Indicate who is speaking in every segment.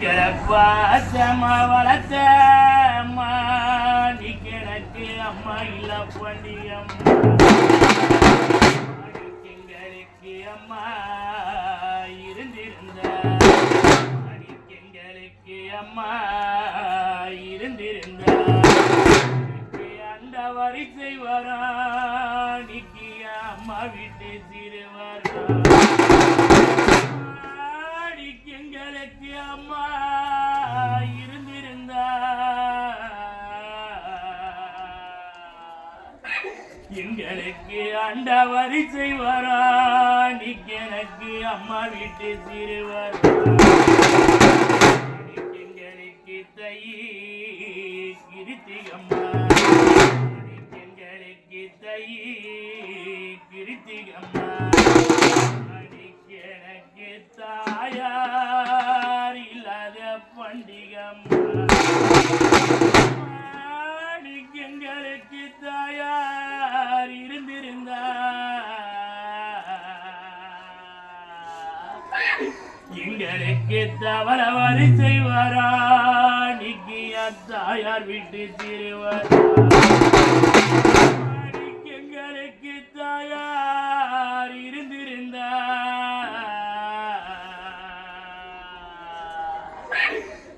Speaker 1: எங்களை பாச்சம்மா வளர்த்த அம்மா நீ எனக்கு அம்மா இல்ல பண்டியம்மா எங்களுக்கு அம்மா இருந்திருந்த எங்களுக்கு அம்மா இருந்திருந்த அந்த வரிசை வரா நீக்கி அம்மா வீட்டு சிறுவரா எங்களுக்கு அம்மா இருந்திருந்தா எங்களுக்கு அந்த வரிசை வரா நீக்கு எனக்கு அம்மா வீட்டு சிறுவர் எங்களுக்கு தை கிருத்தி அம்மா எங்களுக்கு தை கிருத்தி அம்மா எனக்கு தாயார் இல்லாத பண்டிகம்மா எங்களுக்கு தாயார் இருந்திருந்தா எங்களுக்கு தவற வரிசை வரா நீக்கி தாயார் வீட்டு திருவர் எங்களுக்கு தாயார் இருந்திருந்தா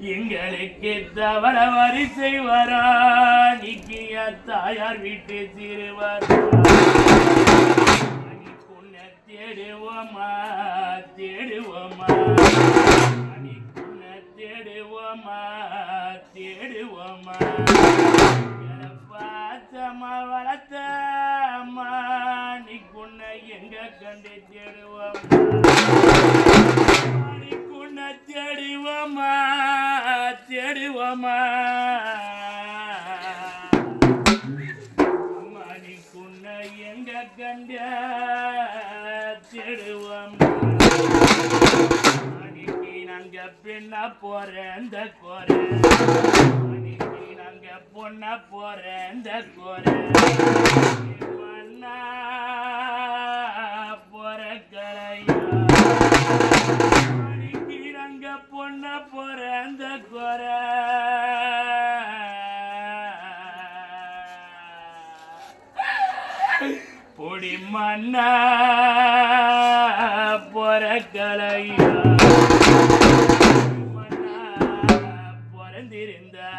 Speaker 1: எங்களுக்கு தவற வரிசை வரா நீக்கிய தாயார் வீட்டு சிறுவர் பொண்ண தேடுவோமா தேடுவோமா பொண்ண தேடுவோமா தேடுவோமா பாச்சம்மா வளர்த்த அம்மா நீ பொண்ண எங்க கண்டு தேடுவோமா தேடுவோமா தேடுவோமா மணிக்குன்ன எங்க கண்ட தேடுவோமா மணிக்கு நாங்க பெண்ண போறேன் கோரை மணிக்கு நாங்க பொண்ண போறேன் கோரை மண்ணா போற கலையா பொண்ண போற அந்த குறை பொடி மண்ணா போற கலையா மண்ணா பிறந்திருந்தா